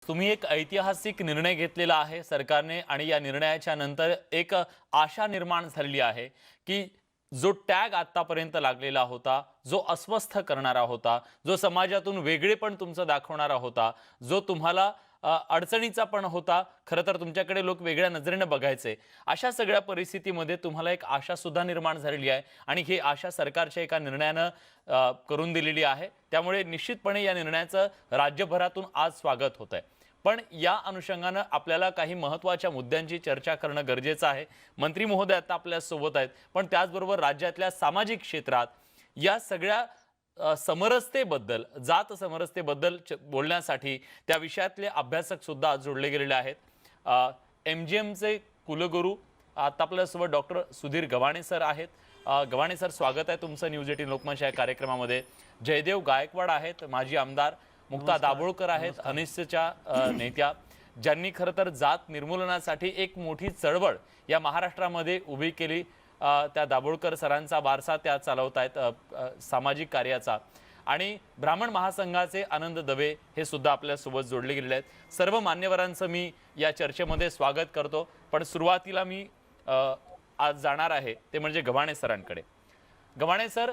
तुम्ही एक ऐतिहासिक निर्णय घेतलेला आहे सरकारने आणि या निर्णयाच्या नंतर एक आशा निर्माण झालेली आहे की जो टॅग आतापर्यंत लागलेला होता, जो अस्वस्थ करणारा होता, जो समाजातून वेगळेपण तुमचं दाखवणारा होता, जो तुम्हाला अडचणीचा पण होता, खरं तर तुमच्याकडे लोक वेगळ्या नजरेने बघायचे, अशा सगळ्या परिस्थितीमध्ये तुम्हाला एक आशा सुद्धा निर्माण झालेली आहे आणि ही आशा सरकारच्या एका निर्णयानं करून दिलेली आहे। त्यामुळे निश्चितपणे या निर्णयाचं राज्यभरातून आज स्वागत होत आहे। पण या अनुषंगाने आपल्याला काही महत्त्वाच्या मुद्द्यांची चर्चा करणं गरजेचं आहे। मंत्री महोदय आता आपल्या सोबत आहेत, पण त्याचबरोबर राज्यातल्या सामाजिक क्षेत्रात या सगळ्या समरसतेबद्दल, जात समरसतेबद्दल बोलण्यासाठी त्या विषयातले अभ्यासक सुद्धा जोडले गेलेले आहेत। MGMचे कुलगुरू आता आपल्या सोबत डॉक्टर सुधीर गव्हाणे सर आहेत। गव्हाणे सर, स्वागत आहे तुमचं न्यूज 18 लोकमत या कार्यक्रमामध्ये। जयदेव गायकवाड आहेत, माजी आमदार। मुक्ता दाभोळकर आहेत, अनिसच्या नेत्या, ज्यांनी खरं तर जात निर्मूलनासाठी एक मोठी चळवळ या महाराष्ट्रामध्ये उभी केली। त्या दाभोळकर सरांचा वारसा त्या चालवत आहेत सामाजिक कार्याचा। आणि ब्राह्मण महासंघाचे आनंद दवे हे सुद्धा आपल्या सोबत जोडले गेलेले आहेत। सर्व मान्यवरांचं मी या चर्चेमध्ये स्वागत करतो, पण सुरुवातीला मी आज जाणार आहे ते म्हणजे गव्हाणे सरांकडे। गव्हाणे सर,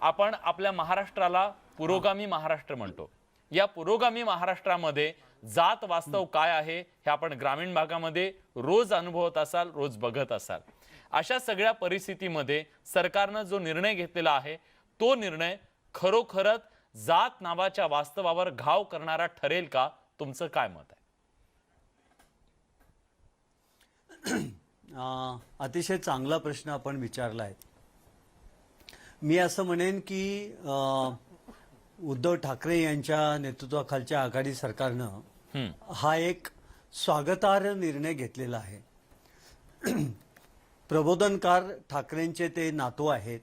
आपण आपल्या महाराष्ट्राला पुरोगामी महाराष्ट्र म्हणतो। या पुरोगामी महाराष्ट्रामध्ये जात वास्तव काय आहे हे आपण ग्रामीण भागामध्ये रोज अनुभवत असाल, रोज बघत असाल। अशा सगळ्या परिस्थितीमध्ये सरकारने जो निर्णय घेतलेला आहे तो निर्णय खरोखरच जात नावाच्या वास्तवावर घाव करणारा ठरेल का? तुमचं काय मत आहे? अतिशय चांगला प्रश्न आपण विचारला आहे। मी असं म्हणेन की उद्धव ठाकरे यांच्या नेतृत्वाखालच्या आघाडी सरकारनं हा एक स्वागतार्ह निर्णय घेतलेला आहे। प्रबोधनकार ठाकरेंचे ते नातू आहेत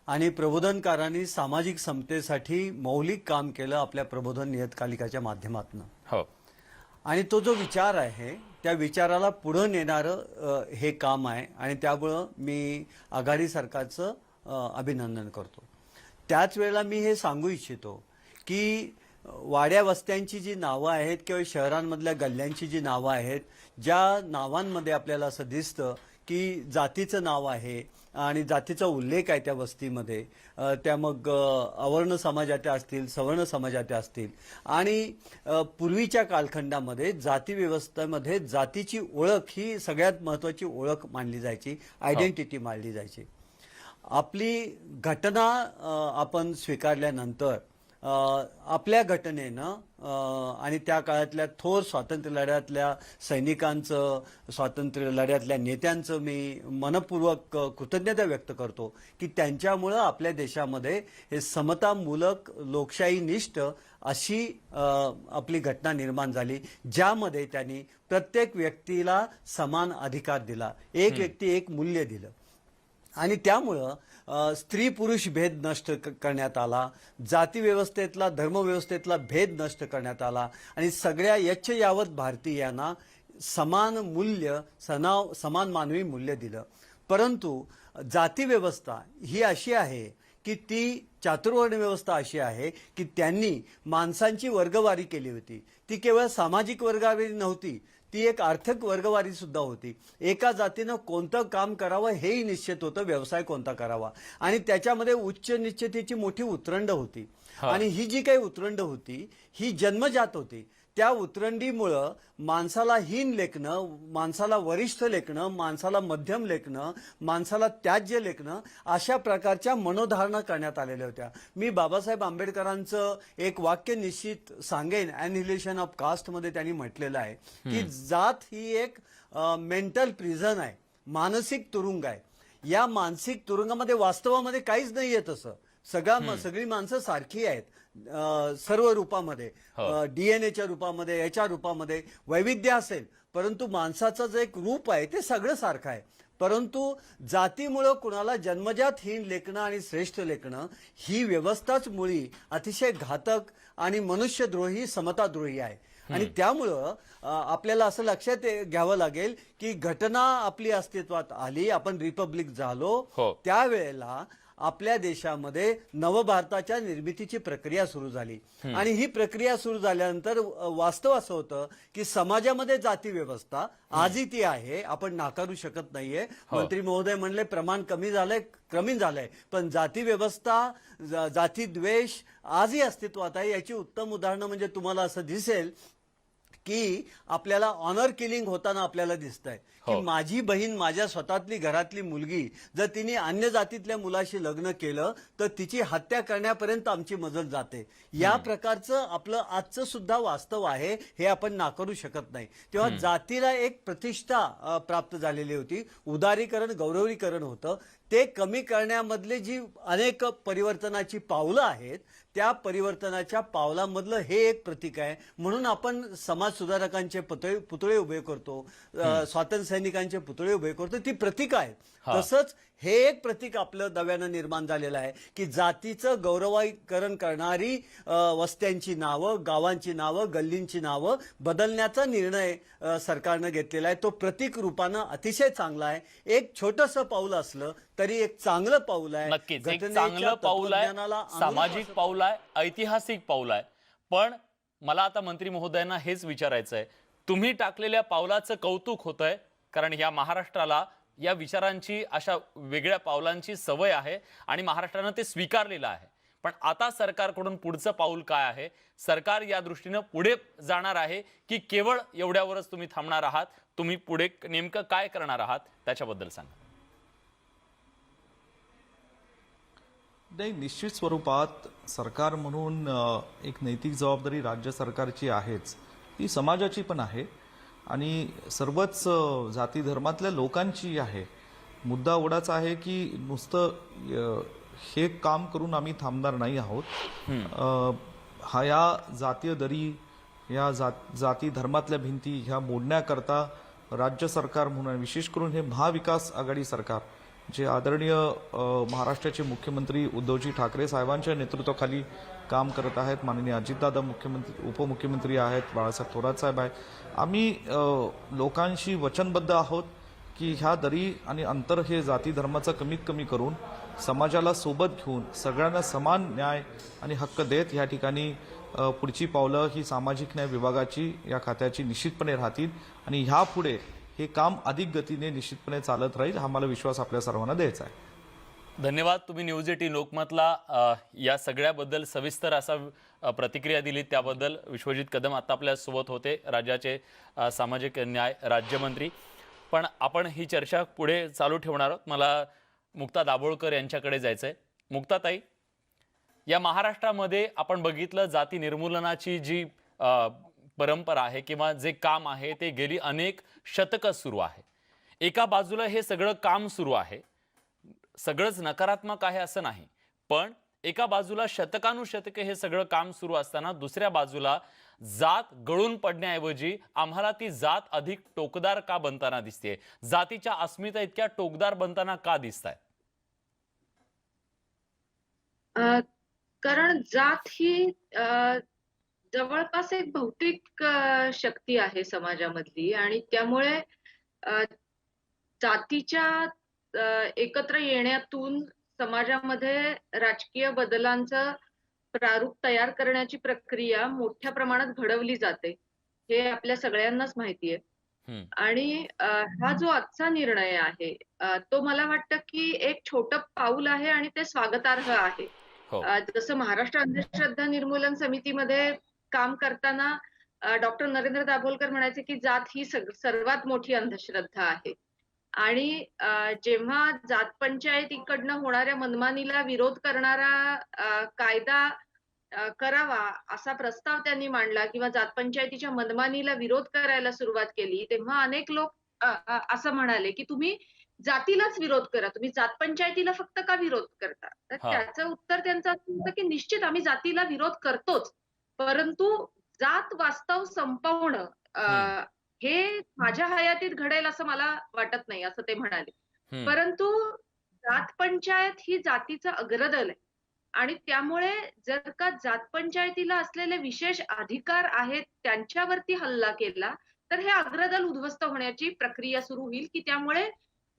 आणि प्रबोधनकारांनी सामाजिक समतेसाठी मौलिक काम केलं आपल्या प्रबोधन नियतकालिकाच्या माध्यमातून। हो, आणि तो जो विचार आहे त्या विचाराला पुढे नेणारं हे काम आहे आणि त्यामुळं मी आघाडी सरकारचं अभिनंदन करतो। त्याच वेळेला मी हे सांगू इच्छितो की वाड्या वस्त्यांची जी नावं आहेत किंवा शहरांमधल्या गल्ल्यांची जी नावं आहेत, ज्या नावांमध्ये आपल्याला असं दिसतं की जातीचं नाव आहे आणि जातीचा उल्लेख आहे त्या वस्तीमध्ये, त्या मग अवर्ण समाजाच्या असतील, सवर्ण समाजाच्या असतील, आणि पूर्वीच्या कालखंडामध्ये जाती व्यवस्थेमध्ये जातीची ओळख ही सगळ्यात महत्त्वाची ओळख मानली जायची, आयडेंटिटी मानली जायची। आपली घटना आपण स्वीकारल्यानंतर आपल्या घटनेनं आणि त्या काळातल्या थोर स्वातंत्र्य लढ्यातल्या सैनिकांचं, स्वातंत्र्य लढ्यातल्या नेत्यांचं मी मनपूर्वक कृतज्ञता व्यक्त करतो की त्यांच्यामुळं आपल्या देशामध्ये हे समतामूलक लोकशाहीनिष्ठ अशी आपली घटना निर्माण झाली, ज्यामध्ये त्यांनी प्रत्येक व्यक्तीला समान अधिकार दिला, एक व्यक्ती एक मूल्य दिलं। आणि त्यामुळं स्त्री पुरुष भेद नष्ट करण्यात आला, जाती व्यवस्थेतला, धर्मव्यवस्थेतला भेद नष्ट करण्यात आला आणि सगळ्या यच्च यावत भारतीयांना समान मूल्य, समान मानवी मूल्य दिलं। परंतु जाती व्यवस्था ही अशी आहे की ती चातुर्वर्ण व्यवस्था अशी आहे की त्यांनी माणसांची वर्गवारी केली होती। ती केवळ सामाजिक वर्गवारी नव्हती, ती एक आर्थिक वर्गवारी सुद्धा होती। एका जातीनं कोणतं काम करावं हेही निश्चित होतं, व्यवसाय कोणता करावा, आणि त्याच्यामध्ये उच्च निश्चितीची मोठी उतरंड होती। आणि ही जी काही उतरंड होती ही जन्मजात होती। त्या उतरंडीमुळं माणसाला हीन लेखणं, माणसाला वरिष्ठ लेखणं, माणसाला मध्यम लेखणं, माणसाला त्याज्य लेखणं, अशा प्रकारच्या मनोधारणा करण्यात आलेल्या होत्या। मी बाबासाहेब आंबेडकरांचं एक वाक्य निश्चित सांगेन, ॲनिहिलेशन ऑफ कास्टमध्ये त्यांनी म्हटलेलं आहे की जात ही एक मेंटल प्रिझन आहे, मानसिक तुरुंग आहे। या मानसिक तुरुंगामध्ये वास्तवामध्ये काहीच नाही आहे तसं, सगळी माणसं सारखी आहेत सर्व रूपामध्ये, डीएनएच्या रूपामध्ये, याच्या रूपामध्ये वैविध्य असेल, परंतु माणसाचं जे एक रूप आहे ते सगळं सारखं आहे। परंतु जातीमुळं कुणाला जन्मजात हीन लेखणं आणि श्रेष्ठ लेखणं ही व्यवस्थाच मुळी अतिशय घातक आणि मनुष्यद्रोही, समताद्रोही आहे। आणि त्यामुळं आपल्याला असं लक्षात घ्यावं लागेल की घटना आपली अस्तित्वात आली, आपण रिपब्लिक झालो, त्यावेळेला आपल्या देशामध्ये नवभारताच्या निर्मितीची प्रक्रिया सुरू झाली आणि ही प्रक्रिया सुरू झाल्यानंतर वास्तव असं होतं की समाजामध्ये जाती व्यवस्था आजही ती आहे, आपण नाकारू शकत नाहीये. मंत्री महोदय म्हणले प्रमाण कमी झालंय, पण जाती व्यवस्था, जाती द्वेष आजही अस्तित्वात आहे. याची उत्तम उदाहरणं म्हणजे तुम्हाला असं दिसेल की आपल्याला ऑनर किलिंग होताना आपल्याला दिसतंय की माझी बहीण, माझ्या स्वतःतली घरातली मुलगी जर तिने अन्य जातीतल्या मुलाशी लग्न केलं तर तिची हत्या करण्यापर्यंत आमची मजल जाते. या प्रकारचं आपलं आजचं सुद्धा वास्तव आहे, हे आपण नाकारू शकत नाही. तेव्हा जातीला एक प्रतिष्ठा प्राप्त झालेली होती, उदारीकरण, गौरवीकरण होतं. ते कमी करण्यामधले जी अनेक परिवर्तनाची पावलं आहेत, त्या परिवर्तनाच्या पावलांमधलं हे एक प्रतीक आहे. म्हणून आपण समाज सुधारकांचे पुतळे उभे करतो, स्वातंत्र्य सैनिकांचे पुतळे उभे करतो, ती प्रतीक आहेत. तसंच हे एक प्रतीक आपलं नव्यानं निर्माण झालेलं आहे की जातीचं गौरवीकरण करणारी वस्त्यांची नावं, गावांची नावं, गल्लींची नावं बदलण्याचा निर्णय सरकारनं घेतलेला आहे. तो प्रतीक रूपानं अतिशय चांगला आहे. एक छोटंसं पाऊल असलं तरी एक चांगलं पाऊल आहे. नक्कीच एक चांगलं पाऊल आहे, सामाजिक पाऊल आहे, ऐतिहासिक पाऊल आहे. पण मला आता मंत्री महोदयांना हेच विचारायचं आहे, तुम्ही टाकलेल्या पावलाचं कौतुक होतंय, कारण या महाराष्ट्राला या विचारांची, अशा वेगळ्या पावलांची सवय आहे आणि महाराष्ट्रानं ते स्वीकारलेलं आहे. पण आता सरकारकडून पुढचं पाऊल काय आहे? सरकार या दृष्टीनं पुढे जाणार आहे की केवळ एवढ्यावरच तुम्ही थांबणार आहात? तुम्ही पुढे नेमकं काय करणार आहात त्याच्याबद्दल सांगा. नाही, निश्चित स्वरूपात सरकार म्हणून एक नैतिक जबाबदारी राज्य सरकारची आहेच, ती समाजाची पण आहे आणि सर्वच जाती धर्मातल्या लोकांची आहे. मुद्दा एवढाच आहे की नुसतं हे काम करून आम्ही थांबणार नाही आहोत. या जातीय दरी, या जाती धर्मातल्या भिंती ह्या मोडण्याकरता राज्य सरकार म्हणून, विशेष करून हे महाविकास आघाडी सरकार जे आदरणीय महाराष्ट्राचे मुख्यमंत्री उद्धवजी ठाकरे साहेबांच्या नेतृत्वाखाली काम करत आहेत, माननीय अजितदादा मुख्यमंत्री, उपमुख्यमंत्री आहेत, बाळासाहेब थोरात साहेब आहेत, आम्ही लोकांशी वचनबद्ध आहोत की ह्या दरी आणि अंतर हे जाती धर्माचं कमीत कमी करून समाजाला सोबत घेऊन सगळ्यांना समान न्याय आणि हक्क देत ह्या ठिकाणी पुढची पावलं ही सामाजिक न्याय विभागाची, या खात्याची निश्चितपणे राहतील आणि ह्यापुढे हे काम अधिक गतीने निश्चितपणे चालत राहील, हा मला विश्वास आपल्या सर्वांना द्यायचा आहे. धन्यवाद. तुम्ही न्यूज 18 लोकमतला या सगळ्याबद्दल सविस्तर असा प्रतिक्रिया दिली, त्याबद्दल. विश्वजित कदम आता आपल्या सोबत होते, राज्याचे सामाजिक न्याय राज्यमंत्री. पण आपण ही चर्चा पुढे चालू ठेवणार आहोत. मला मुक्ता दाभोळकर यांच्याकडे जायचंय. मुक्ताताई, या महाराष्ट्रामध्ये आपण बघितलं जाती निर्मूलनाची जी परंपरा आहे किंवा जे काम आहे ते गेली अनेक शतकं सुरू आहे. एका बाजूला हे सगळं काम सुरू आहे, सगळंच नकारात्मक आहे असं नाही, पण एका बाजूला शतकानुशतके हे सगळं काम सुरू असताना दुसऱ्या बाजूला जात गळून पडण्याऐवजी आम्हाला ती जात अधिक टोकदार का बनताना दिसते? जातीच्या अस्मिता इतक्या टोकदार बनताना का दिसताय? कारण जात ही जवळपास एक भौतिक शक्ती आहे समाजामधली आणि त्यामुळे जातीच्या एकत्र येण्यातून समाजामध्ये राजकीय बदलांचं प्रारूप तयार करण्याची प्रक्रिया मोठ्या प्रमाणात घडवली जाते, हे आपल्या सगळ्यांनाच माहिती आहे. आणि हा जो आजचा निर्णय आहे तो मला वाटतं की एक छोटं पाऊल आहे आणि ते स्वागतार्ह आहे. जसं महाराष्ट्र अंधश्रद्धा निर्मूलन समितीमध्ये काम करताना डॉक्टर नरेंद्र दाभोलकर म्हणायचे की जात ही सर्वात मोठी अंधश्रद्धा आहे आणि जेव्हा जात पंचायतीकडनं होणाऱ्या मनमानीला विरोध करणारा कायदा करावा असा प्रस्ताव त्यांनी मांडला किंवा जात पंचायतीच्या मनमानीला विरोध करायला सुरुवात केली, तेव्हा अनेक लोक असं म्हणाले की तुम्ही जातीलाच विरोध करा, तुम्ही जात पंचायतीला फक्त का विरोध करता? तर त्याचं उत्तर त्यांचं असं होतं की निश्चित आम्ही जातीला विरोध करतोच, परंतु जात वास्तव संपवणं हे माझ्या हयातीत घडेल असं मला वाटत नाही, असं ते म्हणाले. परंतु जात पंचायत ही जातीचं अग्रदल आहे आणि त्यामुळे जर का जात पंचायतीला असलेले विशेष अधिकार आहेत त्यांच्यावरती हल्ला केला तर हे अग्रदल उद्ध्वस्त होण्याची प्रक्रिया सुरू होईल की त्यामुळे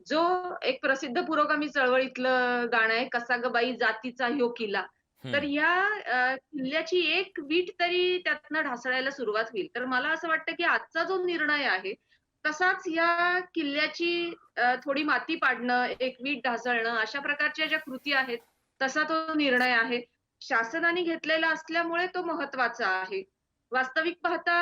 जो एक प्रसिद्ध पुरोगामी चळवळीतलं गाणं आहे, "कसा ग बाई जातीचा ह्यो किल्ला." तर हम्म. ह्या किल्ल्याची एक वीट तरी त्यातनं ढासळायला सुरुवात होईल. तर मला असं वाटतं, की आजचा जो निर्णय आहे, तसाच या किल्ल्याची थोडी माती पाडणं, एक वीट ढासळणं अशा प्रकारच्या ज्या कृती आहेत, तसा तो निर्णय आहे. शासनाने घेतलेला असल्यामुळे तो महत्त्वाचा आहे. वास्तविक पाहता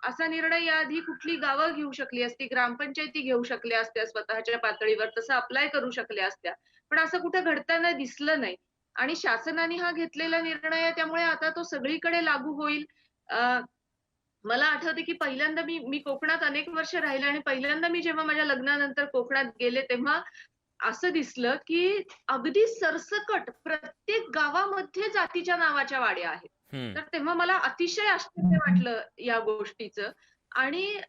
असा निर्णय याआधी कुठली गावं घेऊ शकली असती, ग्रामपंचायती घेऊ शकल्या असत्या स्वतःच्या पातळीवर, तसं अप्लाय करू शकल्या असत्या. पण असं कुठे घडताना दिसलं नाही. आणि शासनाने हा घेतलेला निर्णय आहे त्यामुळे आता तो सगळीकडे लागू होईल. अ, मला आठवतं की पहिल्यांदा मी मी कोकणात अनेक वर्ष राहिले आणि पहिल्यांदा मी जेव्हा माझ्या लग्नानंतर कोकणात गेले, तेव्हा असं दिसलं की अगदी सरसकट प्रत्येक गावामध्ये जातीच्या नावाच्या वाड्या आहेत. हम्म. तर तेव्हा मला अतिशय आश्चर्य वाटलं या गोष्टीचं. आणि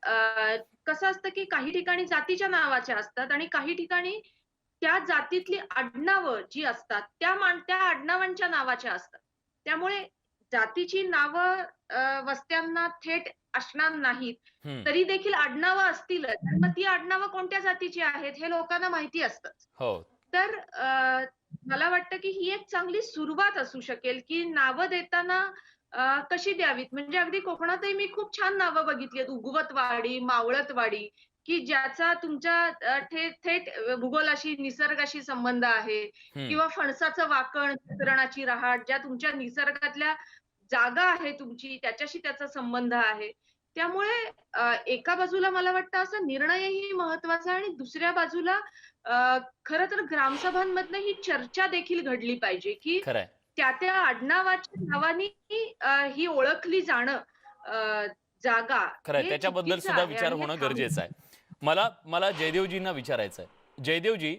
कसं असतं की काही ठिकाणी जातीच्या नावाच्या असतात आणि काही ठिकाणी त्या जातीतली आडनावं जी असतात, त्या आडनावांच्या नावाच्या असतात. त्यामुळे जातीची नावं वस्त्यांना थेट असणार नाहीत. हम्म. तरी देखील आडनावं असतीलच. आणि मग ती आडनावं कोणत्या जातीची आहेत हे लोकांना माहिती असतं. हो. तर मला वाटतं की ही एक चांगली सुरुवात असू शकेल, की नावं देताना कशी द्यावीत. म्हणजे अगदी कोकणातही मी खूप छान नावं बघितली आहेत. उगवतवाडी, मावळतवाडी, की ज्याचा तुमच्या थेट भूगोलाशी, निसर्गाशी संबंध आहे. हम्म. किंवा फणसाचं वाकण, धरणाची रहाट, ज्या तुमच्या निसर्गातल्या जागा आहे तुमची, त्याच्याशी त्याचा संबंध आहे. त्यामुळे एका बाजूला मला वाटतं असा निर्णयही महत्वाचा आणि दुसऱ्या बाजूला खरं तर ग्रामसभांमधनं ही चर्चा देखील घडली पाहिजे, की खरंय. त्या नावाच्या नावानी ही ओळखली जाणं जागा खरंय, हे त्याच्याबद्दल चुकीचं सुद्धा आहे विचार आणि हे होणं थांबलं गरजेचं आहे. मला मला जयदेवजींना विचारायचं आहे. जयदेवजी,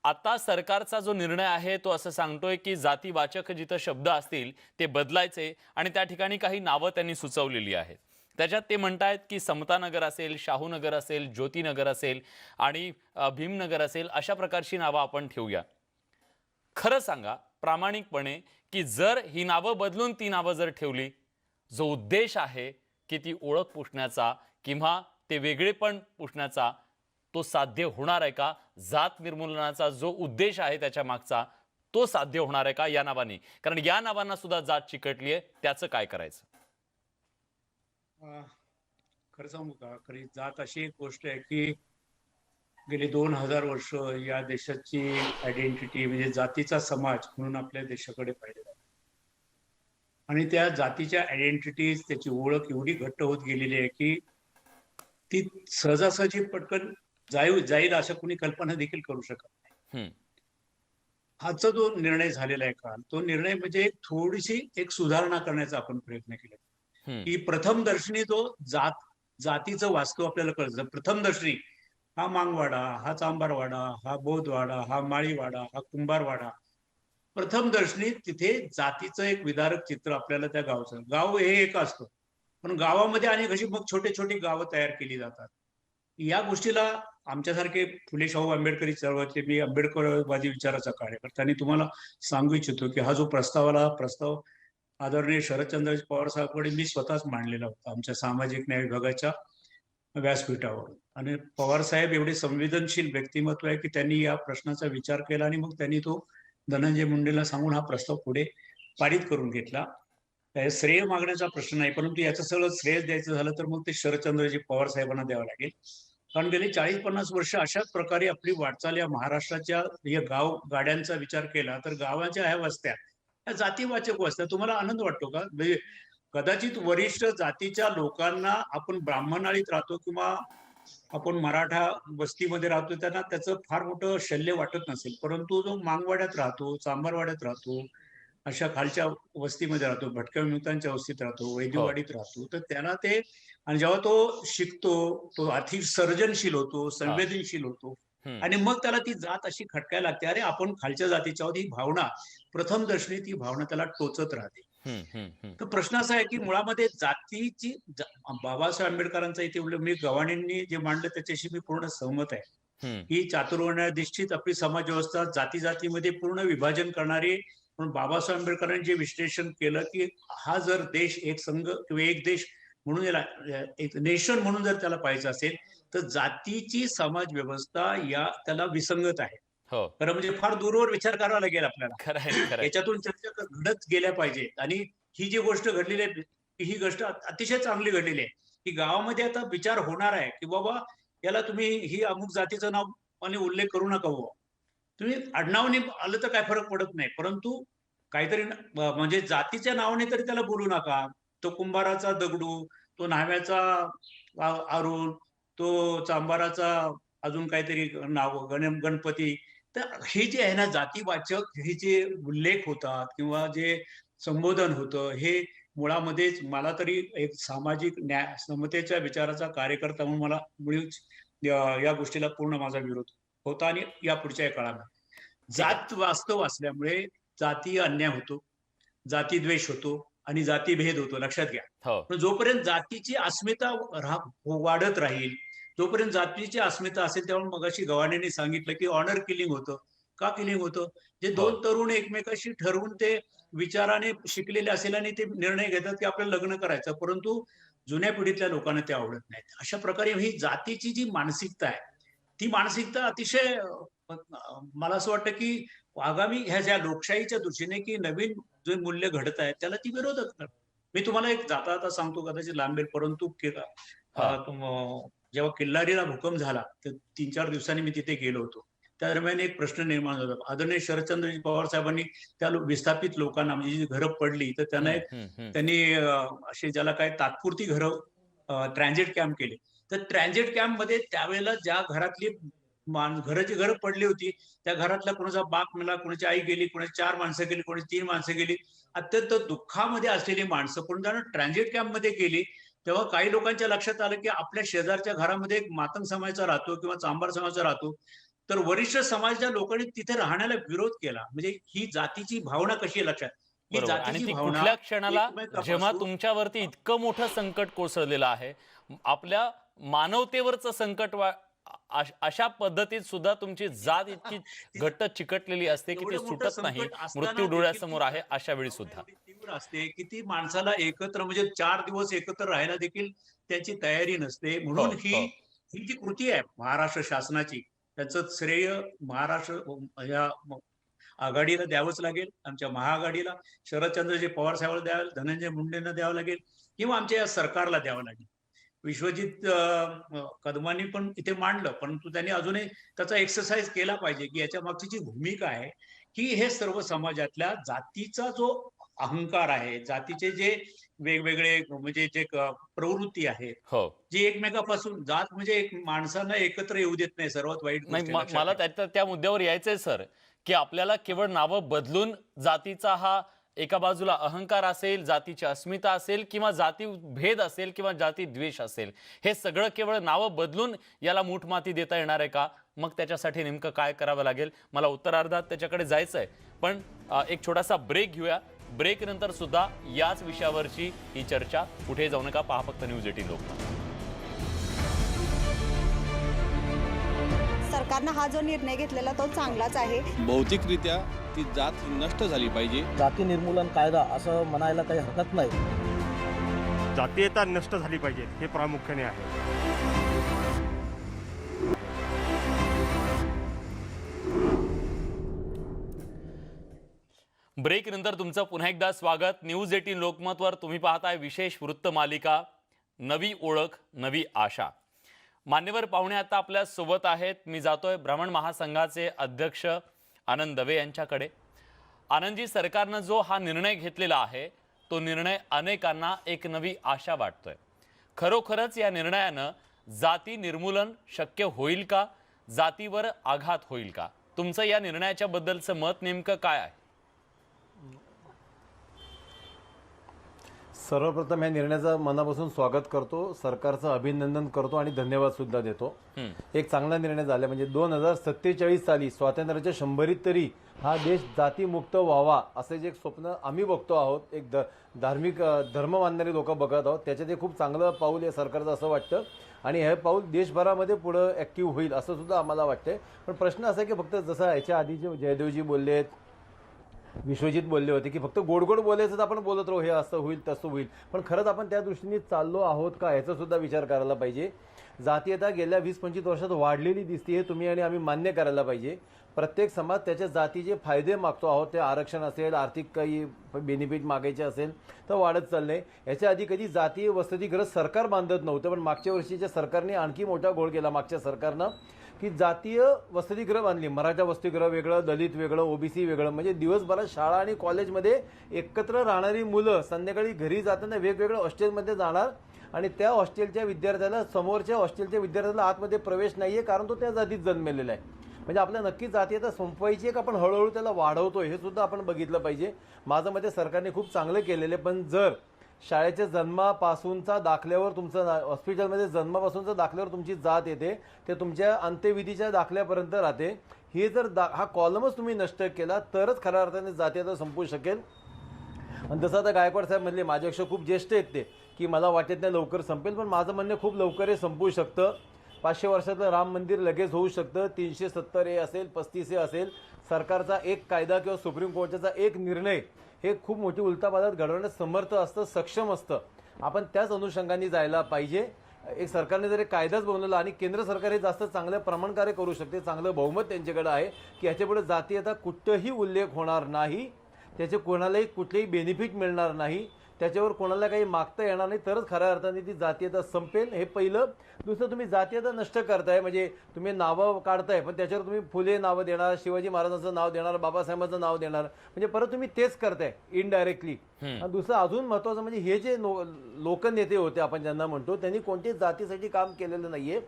आता सरकारचा जो निर्णय आहे तो असं सांगतोय की जातीवाचक जिथं शब्द असतील ते बदलायचे आणि त्या ठिकाणी काही नावं त्यांनी सुचवलेली आहेत. त्याच्यात ते म्हणतायत की समतानगर असेल, शाहूनगर असेल, ज्योतिनगर असेल आणि भीमनगर असेल, अशा प्रकारची नावं आपण ठेवूया. खरं सांगा प्रामाणिकपणे की जर ही नावं बदलून ती नावं जर ठेवली, जो उद्देश आहे की ती ओळख पुसण्याचा किंवा ते वेगळेपण पुसण्याचा, तो साध्य होणार आहे का? जात निर्मूलनाचा जो उद्देश आहे त्याच्या मागचा, तो साध्य होणार आहे का या नावाने? कारण या नावांना सुद्धा जात चिकटली आहे. त्याचं काय करायचं? अ, खरं सांगू का, खरी जात अशी एक गोष्ट आहे की गेली 2000 वर्ष या देशाची आयडेंटिटी म्हणजे जातीचा समाज म्हणून आपल्या देशाकडे पाहिलं जातं. आणि त्या जातीच्या आयडेंटिटीज, त्याची ओळख एवढी घट्ट होत गेलेली आहे की ती सहजासहजी पटकन जाईल असं कुणी कल्पना देखील करू शकत नाही. हम्म. आजचा जो निर्णय झालेला आहे काल, तो निर्णय म्हणजे एक थोडीशी एक सुधारणा करण्याचा आपण प्रयत्न केला हम्म. की प्रथम दर्शनी तो जातीचं वास्तव आपल्याला कळतं. प्रथम दर्शनी हा मांगवाडा, हा चांबारवाडा, हा बौद्धवाडा, हा माळीवाडा, हा कुंभारवाडा, प्रथम दर्शनी तिथे जातीचं एक विदारक चित्र आपल्याला त्या गावचं. गाव हे एक असतं, पण गावामध्ये अनेक अशी मग छोटे छोटी गावं तयार केली जातात. या गोष्टीला आमच्यासारखे फुले शाहू आंबेडकरी चळवळीतले, मी आंबेडकरवादी विचाराचा कार्यकर्ता, आणि तुम्हाला सांगू इच्छितो की हा जो प्रस्ताव आदरणीय शरदचंद्र पवार साहेबांकडे मी स्वतःच मांडलेला होता आमच्या सामाजिक न्याय विभागाच्या व्यासपीठावर. आणि पवार साहेब एवढे संवेदनशील व्यक्तिमत्व आहे की त्यांनी या प्रश्नाचा विचार केला आणि मग त्यांनी तो धनंजय मुंडेला सांगून हा प्रस्ताव पुढे पारित करून घेतला. श्रेय मागण्याचा प्रश्न नाही, परंतु याचं सगळं श्रेय द्यायचं झालं तर मग ते शरदचंद्रजी पवार साहेबांना द्यावं लागेल. कारण गेली 40-50 वर्ष अशाच प्रकारे आपली वाटचाल या महाराष्ट्राच्या या गाव गाड्यांचा विचार केला तर गावाच्या ह्या वस्त्या या जातीवाचक वस्त्या. तुम्हाला आनंद वाटतो का? म्हणजे कदाचित वरिष्ठ जातीच्या लोकांना, आपण ब्राह्मणाळीत राहतो किंवा आपण मराठा वस्तीमध्ये राहतो, त्यांना त्याचं फार मोठं शल्य वाटत नसेल, परंतु जो मांगवाड्यात राहतो, चांबारवाड्यात राहतो, अशा खालच्या वस्तीमध्ये राहतो, भटक्या विमुक्तांच्या वस्तीत राहतो, वैद्यवाडीत राहतो, तर त्याला ते, आणि जेव्हा तो शिकतो तो अति सर्जनशील होतो, संवेदनशील होतो, आणि मग त्याला ती जात अशी खटकायला लागते, अरे आपण खालच्या जातीच्या आहोत, ही भावना प्रथम दर्शनी ती भावना त्याला टोचत राहते. तर प्रश्न असा आहे की मुळामध्ये जातीची बाबासाहेब आंबेडकरांचा इथे मी गवाणींनी जे मांडलं त्याच्याशी मी पूर्ण सहमत आहे. ही चातुर्वर्ण्याधिष्ठित आपली समाज व्यवस्था जाती जातीमध्ये पूर्ण विभाजन करणारी. पण बाबासाहेब आंबेडकरांनी जे विश्लेषण केलं की हा जर देश एक संघ किंवा एक देश म्हणून याला एक नेशन म्हणून जर त्याला पाहायचं असेल तर जातीची समाज व्यवस्था त्याला विसंगत आहे. हो, खरं म्हणजे फार दूरवर विचार करावा लागेल आपल्याला. खरं आहे, खरं आहे. याच्यातून चर्चा घडत गेल्या पाहिजे. आणि ही जी गोष्ट घडलेली आहे ही गोष्ट अतिशय चांगली घडलेली आहे, की गावामध्ये आता विचार होणार आहे की बाबा याला तुम्ही ही अमुक जातीचं नाव आणि उल्लेख करू नका बुवा. तुम्ही आडनावाने आलं तर काय फरक पडत नाही, परंतु काहीतरी म्हणजे जातीच्या नावाने तरी त्याला बोलू नका. तो कुंभाराचा दगडू, तो न्हाव्याचा अरुण, तो चांभाराचा अजून काहीतरी नाव गणपती. तर हे जे आहे ना जातीवाचक हे जे उल्लेख होतात किंवा जे संबोधन होतं हे मुळामध्येच मला तरी एक सामाजिक न्याय समतेच्या विचाराचा कार्यकर्ता म्हणून मला मुळीच या गोष्टीला पूर्ण माझा विरोध होता. आणि या पुढच्या काळामध्ये जात वास्तव असल्यामुळे जातीय अन्याय होतो, जातीद्वेष होतो आणि जातीभेद होतो, लक्षात घ्या. हो, पण जोपर्यंत जातीची अस्मिता वाढत राहील, जोपर्यंत जातीची अस्मिता असेल, तेव्हा मगाशी गवाणींनी सांगितलं की ऑनर किलिंग होतं. का किलिंग होतं? जे दोन तरुण एकमेकाशी ठरवून ते विचाराने शिकलेले असेल आणि ते निर्णय घेतात की आपल्याला लग्न करायचं, परंतु जुन्या पिढीतल्या लोकांना ते आवडत नाहीत. अशा प्रकारे ही जातीची जी मानसिकता आहे ती मानसिकता अतिशय मला असं वाटतं की आगामी ह्या ज्या लोकशाहीच्या दृष्टीने की नवीन जे मूल्य घडत आहेत त्याला ती विरोधक करतात. मी तुम्हाला एक जाता जाता सांगतो, कदाचित लांबेल, परंतु जेव्हा किल्लारीला भूकंप झाला तर 3-4 दिवसांनी मी तिथे गेलो होतो. त्या दरम्यान एक प्रश्न निर्माण झाला. आदरणीय शरदचंद्रजी पवार साहेबांनी त्या विस्थापित लोकांना म्हणजे जी घरं पडली तर त्यांना त्यांनी असे ज्याला काय तात्पुरती घरं ट्रान्झिट कॅम्प केले. तर ट्रान्झिट कॅम्प मध्ये त्यावेळेला ज्या घरातली घराची घरं पडली होती त्या घरातला कोणाचा बाप मेला, कोणाची आई गेली, कोणाची 4 माणसं गेली, कोणाची 3 माणसं गेली, अत्यंत दुःखामध्ये असलेली माणसं पण जेव्हा ट्रान्झिट कॅम्प मध्ये गेली तेव्हा काही लोकांच्या लक्षात आलं की आपल्या शेजारच्या घरामध्ये एक मातंग समाजाचा राहतो किंवा चांभार समाजाचा राहतो, तर वरिष्ठ समाजाच्या लोकांनी तिथे राहण्याला विरोध केला. म्हणजे ही जातीची भावना कशी आहे लक्षात. ही बरोबर. आणि जातीची ती भावना कुठल्या क्षणाला एकमेकापासून- जेव्हा तुमच्यावरती इतकं मोठं संकट कोसळलेलं आहे, आपल्या मानवतेवरचं संकट अशा पद्धतीत सुद्धा तुमची जात इतकी घट्ट चिकटलेली असते की ती एवढं मोठं सुटत नाही, संकट असताना मृत्यू डोळ्यासमोर देखील आहे अशा वेळी सुद्धा. एवढी तीव्र असते की ती माणसाला एकत्र म्हणजे 4 दिवस एकत्र राहायला देखील त्याची तयारी नसते. म्हणून हो, ही हो. ही जी कृती आहे महाराष्ट्र शासनाची त्याचं श्रेय महाराष्ट्र या आघाडीला द्यावंच लागेल, आमच्या महाआघाडीला, शरदचंद्रजी पवार साहेबांना द्यावं, धनंजय मुंडेंना द्यावं लागेल किंवा आमच्या या सरकारला द्यावं लागेल. विश्वजित कदमांनी पण इथे मांडलं, परंतु त्यांनी अजूनही त्याचा एक्सरसाइज केला पाहिजे की याच्या मागची जी भूमिका आहे की हे सर्व समाजातल्या जातीचा जो अहंकार आहे, जातीचे जे वेगवेगळे म्हणजे जे प्रवृत्ती आहे हो. जी एकमेकापासून जात म्हणजे एक माणसांना एकत्र येऊ देत नाही, सर्वात वाईट गोष्ट नाही, आहे, लक्षात मला ठेवा. त्या मुद्द्यावर यायचंय सर, की आपल्याला केवळ नावं बदलून जातीचा हा एका बाजूला अहंकार असेल, जातीची अस्मिता असेल किंवा जाती भेद असेल किंवा जाती द्वेष असेल, हे सगळं केवळ नावं बदलून याला मूठमाती देता येणार आहे का? मग त्याच्यासाठी नेमकं काय करावं लागेल? मला उत्तरार्धात त्याच्याकडे जायचंय, पण एक छोटासा ब्रेक घेऊया. ब्रेक नंतर सुद्धा याच विषयावरची ही चर्चा. कुठे जाऊ नका, पहा फक्त न्यूज 18 लोकमत. सरकारनं हा जो निर्णय घेतलेला तो चांगलाच आहे. भौतिकरित्या ती जात ही नष्ट झाली पाहिजे. जाती निर्मूलन कायदा असं म्हणायला काही हरकत नाही. जातीयता नष्ट झाली पाहिजे हे प्रामुख्याने आहे. ब्रेक नंतर तुमचं पुन्हा एकदा स्वागत. न्यूज 18 लोकमतवर तुम्ही पाहताय विशेष वृत्त मालिका नवी ओळख नवी आशा. मान्यवर पाहुणे आता आपल्या सोबत आहेत. मी जातोय ब्राह्मण महासंघाचे अध्यक्ष आनंद दवे यांच्याकडे. आनंदजी, सरकारनं जो हा निर्णय घेतलेला आहे तो निर्णय अनेकांना एक नवी आशा वाटतोय. खरोखरच या निर्णयानं जाती निर्मूलन शक्य होईल का? जातीवर आघात होईल का? तुमचं या निर्णयाच्या बद्दलचं मत नेमकं काय आहे? सर्वप्रथम या निर्णयाचं मनापासून स्वागत करतो, सरकारचं अभिनंदन करतो आणि धन्यवाद सुद्धा देतो. एक चांगला निर्णय झाला. म्हणजे 2047 साली स्वातंत्र्याच्या 100रीत तरी हा देश जातीमुक्त व्हावा असं जे एक स्वप्न आम्ही बघतो आहोत, एक धार्मिक धर्म मानणारे लोक बघत आहोत, त्याच्यात हे खूप चांगलं पाऊल आहे सरकारचं असं वाटतं. आणि हे पाऊल देशभरामध्ये पुढं ॲक्टिव्ह होईल असं सुद्धा आम्हाला वाटतंय. पण प्रश्न असा आहे की फक्त जसं याच्या आधी जे जयदेवजी बोललेत, विश्वजित बोलले होते की फक्त गोड गोड बोलायचं तर आपण बोलत राहू, हे असं होईल तसं होईल, पण खरंच आपण त्या दृष्टीने चाललो आहोत का याचा सुद्धा विचार करायला पाहिजे. जातीयता गेल्या 20-25 वर्षात वाढलेली दिसते, हे तुम्ही आणि आम्ही मान्य करायला पाहिजे. प्रत्येक समाज त्याच्या जातीचे फायदे मागतो आहोत, ते आरक्षण असेल, आर्थिक काही बेनिफिट मागायचे असेल तर वाढत चाललंय. याच्या आधी कधी जातीय वसतिगृह सरकार बांधत नव्हतं, पण मागच्या वर्षीच्या सरकारने आणखी मोठा घोळ केला मागच्या सरकारनं की जातीय वसतिगृह बांधली. मराठा वसतिगृह वेगळं, दलित वेगळं, ओबीसी वेगळं, म्हणजे दिवसभरात शाळा आणि कॉलेजमध्ये एकत्र राहणारी मुलं संध्याकाळी घरी जाताना वेगवेगळ्या हॉस्टेलमध्ये जाणार आणि त्या हॉस्टेलच्या विद्यार्थ्याला समोरच्या हॉस्टेलच्या विद्यार्थ्याला आतमध्ये प्रवेश नाहीये, कारण तो त्या जातीत जन्मलेला आहे. म्हणजे आपल्या नक्की जातीयता संपवायची आहे का आपण हळूहळू त्याला वाढवतोय हे सुद्धा आपण बघितलं पाहिजे. माझं मते सरकारने खूप चांगलं केलेलं आहे, पण जर शाळेच्या जन्मापासूनचा दाखल्यावर तुमचं हॉस्पिटलमध्ये जन्मापासूनचा दाखल्यावर तुमची जात येते, ते तुमच्या अंत्यविधीच्या दाखल्यापर्यंत राहते, ही जर हा कॉलमच तुम्ही नष्ट केला तरच खऱ्या अर्थाने जातीयता संपू शकेल. आणि जसं आता गायकवाड साहेब म्हणले, माझ्यापेक्षा खूप ज्येष्ठ आहेत ते, की मला वाटत नाही लवकर संपेल, पण माझं म्हणणं खूप लवकर हे संपू शकतं. 500 वर्षातलं राम मंदिर लगेच होऊ शकतं. 370A असेल, 35A असेल, सरकारचा एक कायदा किंवा सुप्रीम कोर्टाचा एक निर्णय हे खूप मोठी उलटापालट घडवण्यास समर्थ असतं, सक्षम असतं. आपण त्याच अनुषंगाने जायला पाहिजे. एक सरकारने जर एक कायदाच बनवला आणि केंद्र सरकार हे जास्त चांगलं प्रमाणकार्य करू शकते, चांगलं बहुमत त्यांच्याकडे आहे की ह्याच्यापुढे जातीयता कुठंही उल्लेख होणार नाही, त्याचे कोणालाही कुठलेही बेनिफिट मिळणार नाही, त्याच्यावर कोणाला काही मागता येणार नाही, तरच खऱ्या अर्थाने ती जातीयता संपेल. हे पहिलं. दुसरं, तुम्ही जातीयता नष्ट करताय, म्हणजे तुम्ही नावं काढताय पण त्याच्यावर तुम्ही फुले नावं देणार, शिवाजी महाराजांचं नाव देणार, बाबासाहेबांचं नाव देणार, म्हणजे परत तुम्ही तेच करताय इनडायरेक्टली. आणि दुसरं अजून महत्त्वाचं म्हणजे हे जे लोकनेते होते आपण ज्यांना म्हणतो, त्यांनी कोणत्याच जातीसाठी काम केलेलं नाहीये,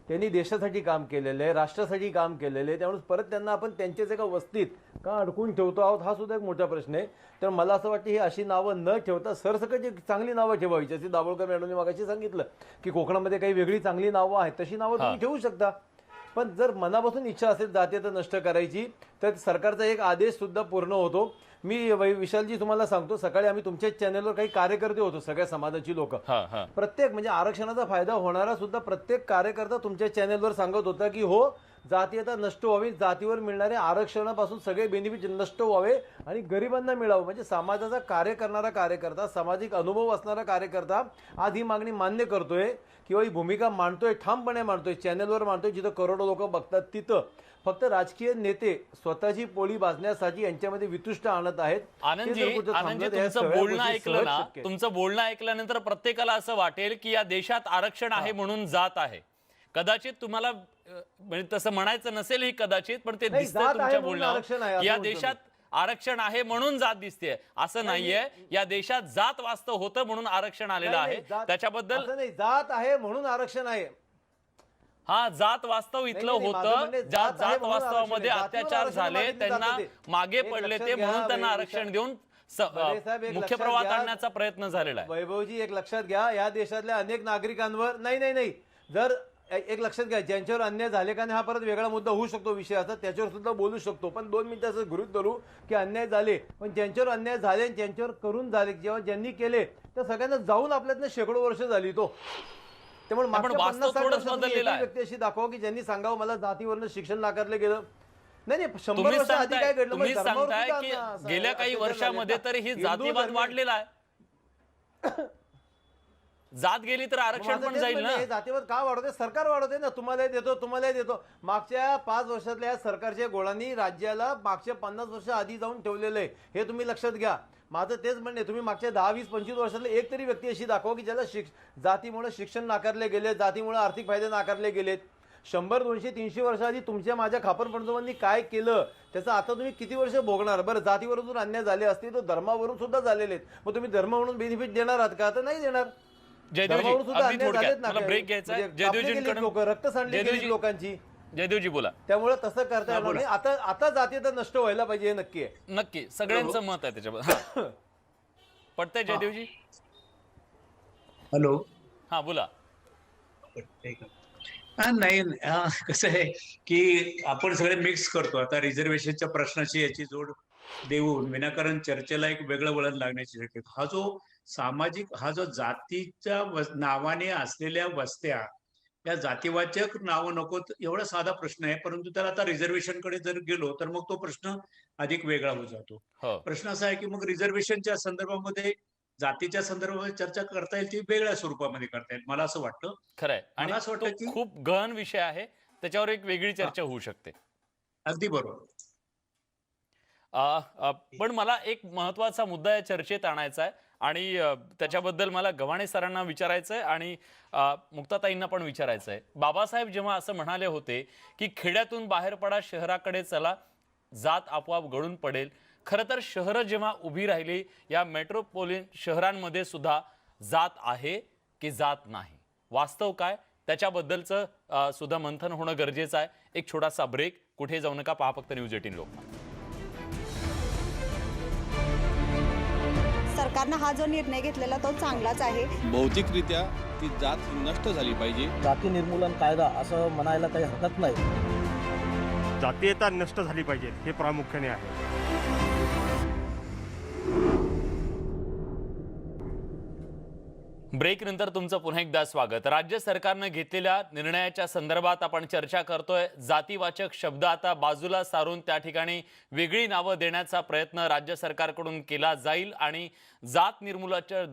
त्यांनी देशासाठी काम केलेलं आहे, राष्ट्रासाठी काम केलेलं आहे. त्यामुळे परत त्यांना आपण त्यांच्याच एका वस्तीत का अडकून ठेवतो आहोत हा सुद्धा एक मोठा प्रश्न आहे. तर मला असं वाटतं ही अशी नावं न ठेवता सरसकट एक चांगली नावं ठेवावी. जशी दाभोळकर मॅडमने मागाशी सांगितलं की कोकणामध्ये काही वेगळी चांगली नावं आहेत, तशी नावं तुम्ही ठेवू शकता. पण जर मनापासून इच्छा असेल जातीयता नष्ट करायची तर सरकारचा एक आदेश सुद्धा पूर्ण होतो. मी विशालजी तुम्हाला सांगतो, सकाळी आम्ही तुमच्या चॅनलवर काही कार्यकर्ते होतो, सगळ्या समाजाची लोक, प्रत्येक म्हणजे आरक्षणाचा फायदा होणारा सुद्धा प्रत्येक कार्यकर्ता तुमच्या चॅनलवर सांगत होता की हो जातीयता नष्ट व्हावी, जातीवर मिळणारे आरक्षणापासून सगळे बेनिफिट नष्ट व्हावे आणि गरिबांना मिळावं. म्हणजे समाजाचा कार्य करणारा कार्यकर्ता, सामाजिक अनुभव असणारा कार्यकर्ता आज ही मागणी मान्य करतोय किंवा ही भूमिका मांडतोय, ठामपणे मांडतोय, चॅनलवर मांडतोय, जिथं करोडो लोक बघतात तिथं. फक्त राजकीय नेते स्वतःची पोळी भाजण्यासाठी यांच्यामध्ये वितुष्ट आणत आहेत. आनंदजी, तुमचं बोलणं ऐकलं ना, तुमचं बोलणं ऐकल्यानंतर प्रत्येकाला असं वाटेल की या देशात आरक्षण आहे म्हणून जात आहे. कदाचित तुम्हाला म्हणजे तसं म्हणायचं नसेल ही कदाचित, पण ते दिसतंय तुमच्या बोलण्यावर. या देशात आरक्षण आहे म्हणून जात दिसते असं नाहीये. या देशात जात वास्तव होतं म्हणून आरक्षण आलेलं आहे. त्याच्याबद्दल जात आहे म्हणून आरक्षण आहे. हा, जात वास्तव इथलं होतं, जात वास्तवामध्ये अत्याचार झाले, त्यांना मागे पडले ते, म्हणून त्यांना आरक्षण देऊन मुख्य प्रवाहात आणण्याचा प्रयत्न झालेला आहे. वैभवजी एक लक्षात घ्या, या देशातल्या अनेक नागरिकांवर नाही जर एक लक्षात घ्या, ज्यांच्यावर अन्याय झाले का नाही हा परत वेगळा मुद्दा होऊ शकतो, विषय असतात त्याच्यावर सुद्धा बोलू शकतो. पण 2 मिनिटं असं गृहीत धरू की अन्याय झाले, पण ज्यांच्यावर अन्याय झाले ज्यांच्यावर करून झाले, जेव्हा ज्यांनी केले त्या सगळ्यांना जाऊन आपल्यातनं शेकडो वर्ष झाली तो. त्यामुळे व्यक्ती अशी दाखवा की ज्यांनी सांगावं मला जातीवरनं शिक्षण नाकारलं गेलं. नाही 100 वर्ष आधी काय घडलं, तुम्ही सांगताय की गेल्या काही वर्षामध्ये तरी ही जातीवाद वाढलेला आहे. जात गेली तर आरक्षण पण जाईल ना. जातीवाद का वाढवते? सरकार वाढवते ना, तुम्हालाही देतो. मागच्या 5 वर्षातल्या सरकारच्या गोळांनी राज्याला मागच्या 50 वर्ष आधी जाऊन ठेवलेलं आहे, हे तुम्ही लक्षात घ्या. माझं तेच म्हणणे, तुम्ही मागच्या 10, 20, 25 वर्षातले एक तरी व्यक्ती अशी दाखवा की ज्याला जातीमुळे शिक्षण नाकारले गेले, जातीमुळे आर्थिक फायदे नाकारले गेलेत. 100, 200, 300 वर्ष आधी तुमच्या माझ्या खापर पंजोबांनी काय केलं त्याचं आता तुम्ही किती वर्ष भोगणार? बरं, जातीवरून जर अन्याय झाले असते तर धर्मावरून सुद्धा झालेले आहेत, मग तुम्ही धर्म म्हणून बेनिफिट देणार आहात का? तर नाही देणार. रक्त सांडली लोकांची. जयदेवजी बोला. त्यामुळे तसं करता येणार नाही. आता जातीयता नष्ट व्हायला पाहिजे, हे नक्की आहे. नक्की सगळ्यांचं मत आहे त्याच्याबद्दल. पटतंय जयदेवजी? हॅलो, हा बोला. नाही कसं आहे की आपण सगळे मिक्स करतो. आता रिझर्वेशनच्या प्रश्नाची याची जोड देऊन विनाकारण चर्चेला एक वेगळं वळण लागण्याची शक्यता. हा जो जातीच्या नावाने असलेल्या वस्त्या या जातीवाचक नावं नकोत एवढा साधा प्रश्न आहे, परंतु त्याला आता रिझर्वेशनकडे जर गेलो तर मग तो प्रश्न अधिक वेगळा होत जातो. हो प्रश्न असा आहे की मग रिझर्वेशनच्या संदर्भामध्ये जातीच्या संदर्भामध्ये चर्चा करता येईल ती वेगळ्या स्वरूपामध्ये करता येईल, मला असं वाटतं. खरंय. आणि मला असं तो वाटतं की खूप गहन विषय आहे, त्याच्यावर एक वेगळी हा, चर्चा होऊ शकते. अगदी बरोबर. अ, पण मला एक महत्वाचा मुद्दा या चर्चेत आणायचा आहे आणि त्याच्याबद्दल मला गव्हाणे सरांना विचारायचं आहे आणि मुक्ताताईंना पण विचारायचं आहे. बाबासाहेब जेव्हा असं म्हणाले होते की खेड्यातून बाहेर पडा, शहराकडे चला, जात आपोआप गळून पडेल. खरं तर शहरं जेव्हा उभी राहिली, या मेट्रोपॉलिटन शहरांमध्ये सुद्धा जात आहे की जात नाही, वास्तव काय त्याच्याबद्दलचं सुद्धा मंथन होणं गरजेचं आहे. एक छोटासा ब्रेक, कुठे जाऊ नका, पहा फक्त न्यूज 18 लोकमत. सरकारनं हा जो निर्णय घेतलेला तो चांगलाच आहे. भौतिकरित्या ती जात ही नष्ट झाली पाहिजे. जाती निर्मूलन कायदा असं म्हणायला काही हरकत नाही. जातीयता नष्ट झाली पाहिजे हे प्रामुख्याने आहे. ब्रेक नंतर तुमचं पुन्हा एकदा स्वागत. राज्य सरकारनं घेतलेल्या निर्णयाच्या संदर्भात आपण चर्चा करतोय. जातीवाचक शब्द आता बाजूला सारून त्या ठिकाणी वेगळी नावं देण्याचा प्रयत्न राज्य सरकारकडून केला जाईल आणि जात निर्मूलनाच्या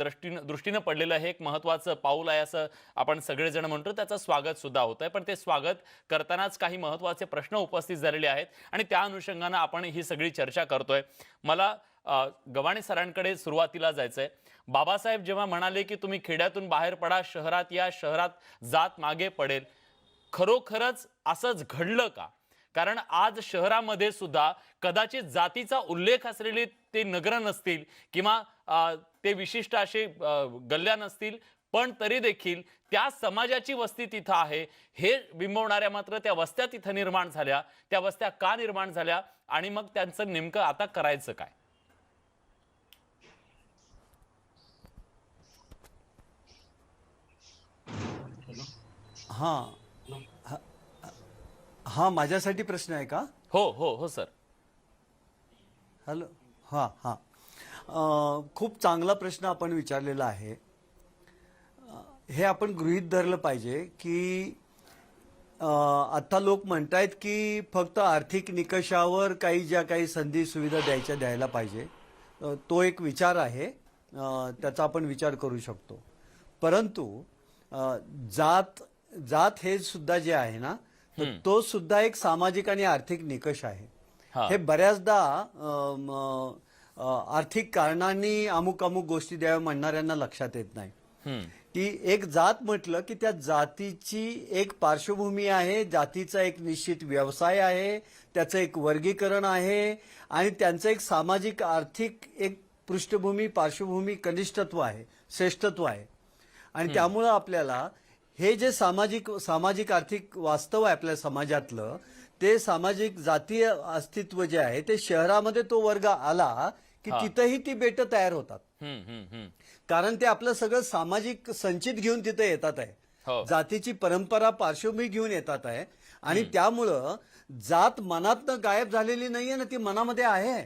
दृष्टीनं पडलेलं हे एक महत्त्वाचं पाऊल आहे असं आपण सगळेजण म्हणतो. त्याचं स्वागत सुद्धा होत आहे, पण ते स्वागत करतानाच काही महत्त्वाचे प्रश्न उपस्थित झालेले आहेत आणि त्या अनुषंगानं आपण ही सगळी चर्चा करतोय. मला गव्हाणे सरांकडे सुरुवातीला जायचंय. बाबासाहेब जेव्हा म्हणाले की तुम्ही खेड्यातून बाहेर पडा, शहरात या, शहरात जात मागे पडेल, खरोखरच असंच घडलं का? कारण आज शहरामध्ये सुद्धा कदाचित जातीचा उल्लेख असलेले ते नगरं नसतील किंवा ते विशिष्ट असे गल्ल्या नसतील, पण तरी देखील त्या समाजाची वस्ती तिथं आहे हे बिंबवणाऱ्या मात्र त्या वस्त्या तिथं निर्माण झाल्या. त्या वस्त्या का निर्माण झाल्या आणि मग त्यांचं नेमकं आता करायचं काय? हां हा माझ्यासाठी प्रश्न आहे का? हो हो हो सर. हॅलो. हां हां खूप चांगला प्रश्न आपण विचारलेला आहे. हे आपण गृहीत धरलं पाहिजे की आता लोक म्हणतायत की फक्त आर्थिक निकषावर ज्या काही संधी सुविधा द्यायला पाहिजे. तो एक विचार आहे, त्याचा आपण विचार करू शकतो. परंतु जात हे सुद्धा जे आहे ना, तर तो सुद्धा एक सामाजिक आणि आर्थिक निकष आहे. हे बऱ्याचदा आर्थिक कारणांनी अमुक गोष्टी द्याव्या म्हणणाऱ्यांना लक्षात येत नाही की एक जात म्हटलं की त्या जातीची एक पार्श्वभूमी आहे, जातीचा एक निश्चित व्यवसाय आहे, त्याचं एक वर्गीकरण आहे आणि त्यांचं एक सामाजिक आर्थिक एक पृष्ठभूमी, पार्श्वभूमी, कनिष्ठत्व आहे, श्रेष्ठत्व आहे. आणि त्यामुळं आपल्याला हे जे सामाजिक आर्थिक वास्तव आहे आपल्या समाजातलं, ते सामाजिक जातीय अस्तित्व जे आहे ते शहरामध्ये तो वर्ग आला की तिथंही ती बेटं तयार होतात. कारण ते आपलं सगळं सामाजिक संचित घेऊन तिथे येतात आहे, जातीची परंपरा पार्श्वभूमी घेऊन येतात आहे आणि त्यामुळं जात मनातनं गायब झालेली नाहीये ना, ती मनामध्ये आहे.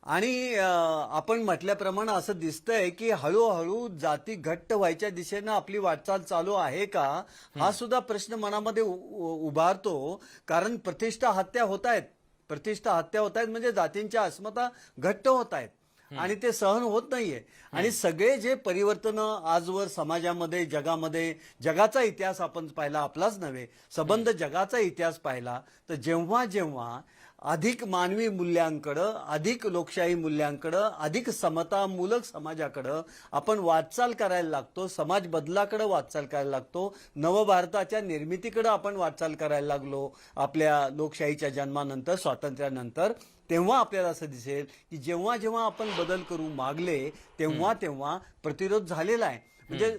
आणि आपण म्हटल्याप्रमाणे असं दिसतंय की हळूहळू जाती घट्ट व्हायच्या दिशेनं आपली वाटचाल चालू आहे का, हा सुद्धा प्रश्न मनामध्ये उभारतो. कारण प्रतिष्ठा हत्या होत आहेत म्हणजे जातींच्या अस्मिता घट्ट होत आहेत आणि ते सहन होत नाहीये. आणि सगळे जे परिवर्तन आजवर समाजामध्ये, जगामध्ये, जगाचा इतिहास आपण पाहिला, आपलाच नव्हे, संबंध जगाचा इतिहास पाहिला, तर जेव्हा जेव्हा अधिक मानवी मूल्यांकडं, अधिक लोकशाही मूल्यांकडं, अधिक समतामूलक समाजाकडं आपण वाटचाल करायला लागतो, समाज बदलाकडे वाटचाल करायला लागतो, नवभारताच्या निर्मितीकडे आपण वाटचाल करायला लागलो आपल्या लोकशाहीच्या जन्मानंतर, स्वातंत्र्यानंतर, तेव्हा आपल्याला असं दिसेल की जेव्हा जेव्हा आपण बदल करू मागले तेव्हा तेव्हा प्रतिरोध झालेला आहे. म्हणजे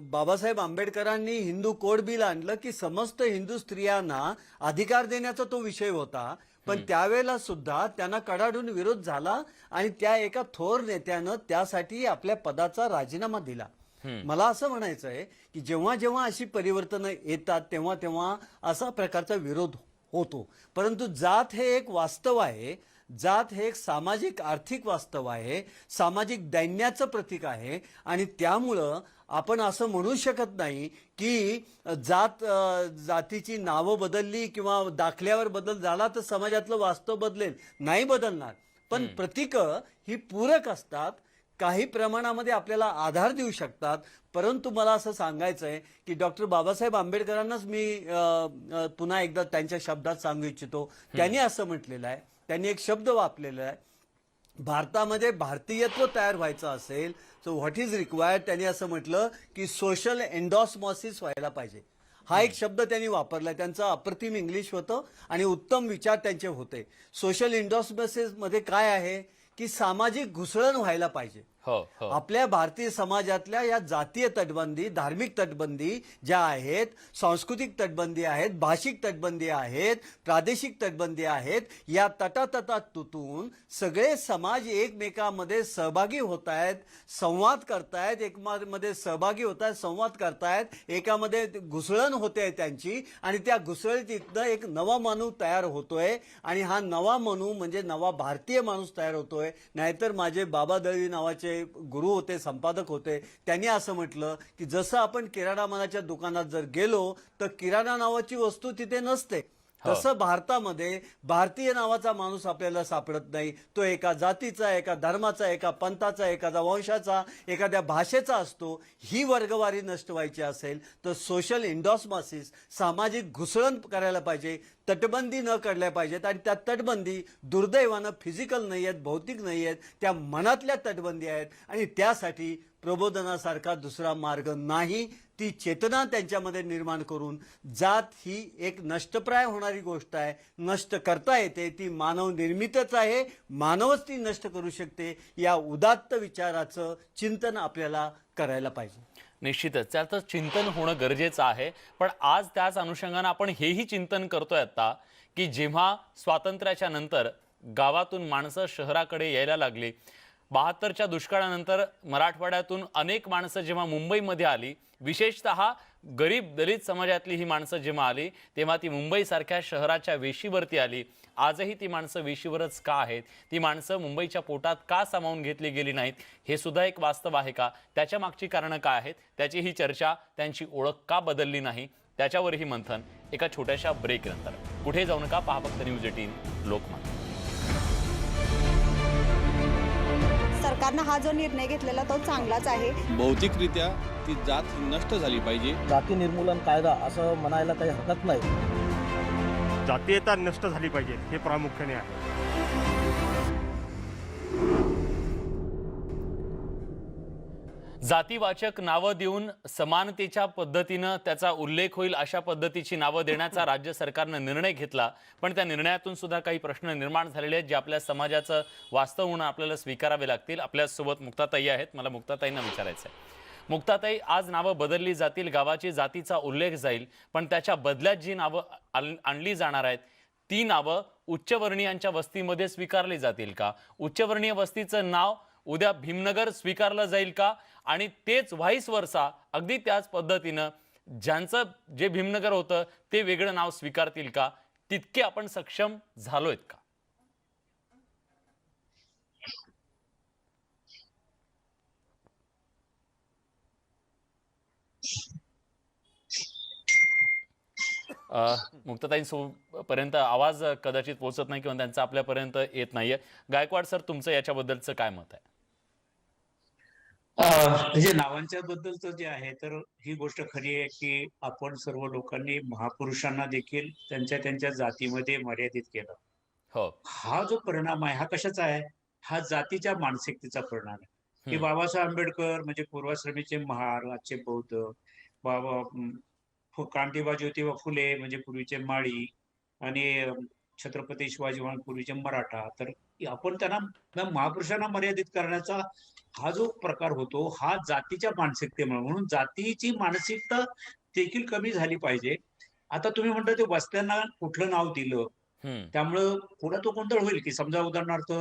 बाबासाहेब आंबेडकरांनी हिंदू कोड बिल आणलं की समस्त हिंदू स्त्रियांना अधिकार देण्याचा तो विषय होता, पण त्यावेळेला सुद्धा त्यांना कडाडून विरोध झाला आणि त्या एका थोर नेत्यानं त्यासाठी आपल्या पदाचा राजीनामा दिला. मला असं म्हणायचं आहे की जेव्हा जेव्हा अशी परिवर्तनं येतात तेव्हा तेव्हा असा प्रकारचा विरोध होतो. परंतु जात हे एक वास्तव आहे, जात हे एक सामाजिक आर्थिक वास्तव आहे, सामाजिक दैन्याचं प्रतीक आहे आणि त्यामुळं आपण असं म्हणू शकत नाही की जातीची नावं बदलली किंवा दाखल्यावर बदल झाला तर समाजातलं वास्तव बदलेल. नाही बदलणार. पण प्रतीकं ही पूरक असतात, काही प्रमाणामध्ये आपल्याला आधार देऊ शकतात. परंतु मला असं सांगायचं आहे की डॉक्टर बाबासाहेब आंबेडकरांनाच मी पुन्हा एकदा त्यांच्या शब्दात सांगू इच्छितो. त्यांनी असं म्हटलेलं आहे, त्यांनी एक शब्द वापरलेला आहे, भारतामध्ये भारतीयत्व तयार व्हायचं असेल तर व्हॉट इज रिक्वायर्ड, त्यांनी असं म्हटलं की सोशल एन्डॉस्मॉसिस व्हायला पाहिजे. हा एक शब्द त्यांनी वापरलाय. त्यांचं अप्रतिम इंग्लिश होतं आणि उत्तम विचार त्यांचे होते. सोशल एन्डॉस्मॉसिस मध्ये काय आहे की सामाजिक घुसळण व्हायला पाहिजे. आपल्या भारतीय समाजातल्या या जातीय तटबंदी, धार्मिक तटबंदी ज्या आहेत, सांस्कृतिक तटबंदी आहेत, भाषिक तटबंदी आहेत, प्रादेशिक तटबंदी आहेत, या तटातटात तुटून सगळे समाज एकमेकांमध्ये सहभागी होत आहेत, संवाद करतायत, एकमेकांमध्ये सहभागी होत आहेत, संवाद करतायत, एकामध्ये घुसळण होते त्यांची आणि त्या घुसळीतनं एक नवा माणूस तयार होतोय आणि हा नवा माणूस म्हणजे नवा भारतीय माणूस तयार होतोय. नाहीतर माझे बाबा दळवी नावाचे गुरु होते, संपादक होते, त्यांनी असं म्हटलं की जसं आपण किराणा मालाच्या दुकानात जर गेलो तर किराणा नावाची वस्तू तिथे नसते, तसं भारतामध्ये भारतीय नावाचा माणूस आपल्याला सापडत नाही. तो एका जातीचा, एका धर्माचा, एका पंथाचा, एखाद्या वंशाचा, एखाद्या भाषेचा असतो. ही वर्गवारी नष्ट व्हायची असेल तर सोशल एन्डॉस्मॉसिस, सामाजिक घुसळण करायला पाहिजे, तटबंदी न करल्या पाहिजेत. आणि त्या तटबंदी दुर्दैवानं फिजिकल नाही आहेत, भौतिक नाही आहेत, त्या मनातल्या तटबंदी आहेत. आणि त्यासाठी प्रबोधनासारखा दुसरा मार्ग नाही. ती चेतना त्यांच्यामध्ये निर्माण करून जात ही एक नष्टप्राय होणारी गोष्ट आहे, नष्ट करता येते, ती मानव निर्मितच आहे, मानवच ती नष्ट करू शकते. या उदात्त विचाराचं चिंतन आपल्याला करायला पाहिजे. निश्चितच त्याचं चिंतन होणं गरजेचं आहे. पण आज त्याच अनुषंगानं आपण हेही चिंतन करतोय आता की जेव्हा स्वातंत्र्याच्या नंतर गावातून माणसं शहराकडे यायला लागली, 72च्या दुष्काळानंतर मराठवाड्यातून अनेक माणसं जेव्हा मुंबईमध्ये आली, विशेषतः गरीब दलित समाजातली ही माणसं जेव्हा आली तेव्हा ती मुंबईसारख्या शहराच्या वेशीवरती आली. आजही ती माणसं वेशीवरच का आहेत? ती माणसं मुंबईच्या पोटात का सामावून घेतली गेली नाहीत? हे सुद्धा एक वास्तव आहे का? त्याच्या मागची कारणं काय आहेत? त्याची ही चर्चा, त्यांची ओळख का बदलली नाही, त्याच्यावरही मंथन एका छोट्याशा ब्रेक नंतर. कुठे जाऊ नका, पहा फक्त न्यूज 18 लोकमत. सरकारनं हा जो निर्णय घेतलेला तो चांगलाच आहे. भौतिकरित्या ती जात ही नष्ट झाली पाहिजे. जाती निर्मूलन कायदा असं म्हणायला काही हरकत नाही. जातीयता नष्ट झाली पाहिजे हे प्रामुख्याने आहे. जातीवाचक नावं देऊन समानतेच्या पद्धतीनं त्याचा उल्लेख होईल अशा पद्धतीची नावं देण्याचा राज्य सरकारनं निर्णय घेतला. पण त्या निर्णयातून सुद्धा काही प्रश्न निर्माण झालेले आहेत जे आपल्या समाजाचं वास्तव म्हणून आपल्याला स्वीकारावे लागतील. आपल्यासोबत मुक्ताताई आहेत. मला मुक्ताताईंना विचारायचं आहे, मुक्ताताई, आज नावं बदलली जातील, गावाची जातीचा उल्लेख जाईल, पण त्याच्या बदल्यात जी नावं आणली जाणार आहेत ती नावं उच्चवर्णीयांच्या वस्तीमध्ये स्वीकारली जातील का? उच्चवर्णीय वस्तीचं नाव उद्या भीमनगर स्वीकारलं जाईल का? आणि तेच व्हाईस वर्सा अगदी त्याच पद्धतीनं ज्यांचं जे भीमनगर होतं ते वेगळं नाव स्वीकारतील का? तितके आपण सक्षम झालोयत का? मुक्ताताईंपर्यंत आवाज कदाचित पोहोचत नाही किंवा त्यांचा आपल्यापर्यंत येत नाहीये. गायकवाड सर, तुमचं याच्याबद्दलचं काय मत आहे? म्हणजे नावांच्या बद्दलचं जे आहे तर ही गोष्ट खरी आहे की आपण सर्व लोकांनी महापुरुषांना देखील त्यांच्या त्यांच्या जातीमध्ये मर्यादित केलं. हो, हा जो परिणाम आहे हा कशाचा आहे? हा जातीच्या मानसिकतेचा परिणाम आहे की बाबासाहेब आंबेडकर म्हणजे पूर्वाश्रमीचे महार, आजचे बौद्ध, बाबा क्रांतिबा ज्योतिबा फुले म्हणजे पूर्वीचे माळी आणि छत्रपती शिवाजी महाराज पूर्वीचे मराठा. तर आपण त्यांना महापुरुषांना मर्यादित करण्याचा हा जो प्रकार होतो हा जातीच्या मानसिकतेमुळे, म्हणून जातीची मानसिकता देखील कमी झाली पाहिजे. आता तुम्ही म्हणता ते वस्त्यांना कुठलं नाव दिलं त्यामुळं पुढे तो गोंधळ होईल की समजा उदाहरणार्थ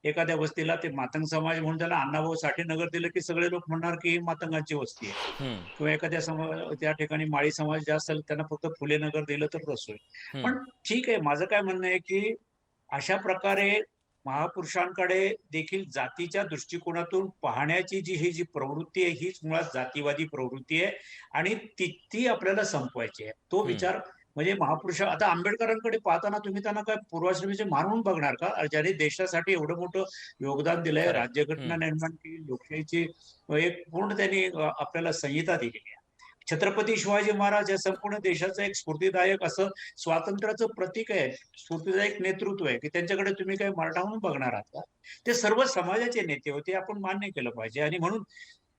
एखाद्या वस्तीला ते मातंग समाज म्हणून त्याला अण्णाभाऊ साठे नगर दिलं की सगळे लोक म्हणणार की ही मातंगांची वस्ती आहे. किंवा एखाद्या समाज त्या ठिकाणी माळी समाज जे असेल त्यांना फक्त फुले नगर दिलं तर रस होईल. पण ठीक आहे, माझं काय म्हणणं आहे की अशा प्रकारे महापुरुषांकडे देखील जातीच्या दृष्टिकोनातून पाहण्याची ही प्रवृत्ती आहे, हीच मुळात जातीवादी प्रवृत्ती आहे आणि ती आपल्याला संपवायची आहे. तो विचार म्हणजे महापुरुष, आता आंबेडकरांकडे पाहताना तुम्ही त्यांना काय पूर्वाश्रमीचे मानून बघणार का? ज्यांनी देशासाठी एवढं मोठं योगदान दिलंय, राज्यघटना निर्माण केली, लोकशाहीची एक पूर्ण त्यांनी आपल्याला संहिता दिलेली आहे. छत्रपती शिवाजी महाराज हे संपूर्ण देशाचं एक स्फूर्तिदायक असं स्वातंत्र्याचं प्रतीक आहे, स्फूर्तिदायक नेतृत्व आहे, की त्यांच्याकडे तुम्ही काही मराठाहून बघणार आहात का? ते सर्व समाजाचे नेते होते, आपण मान्य केलं पाहिजे. आणि म्हणून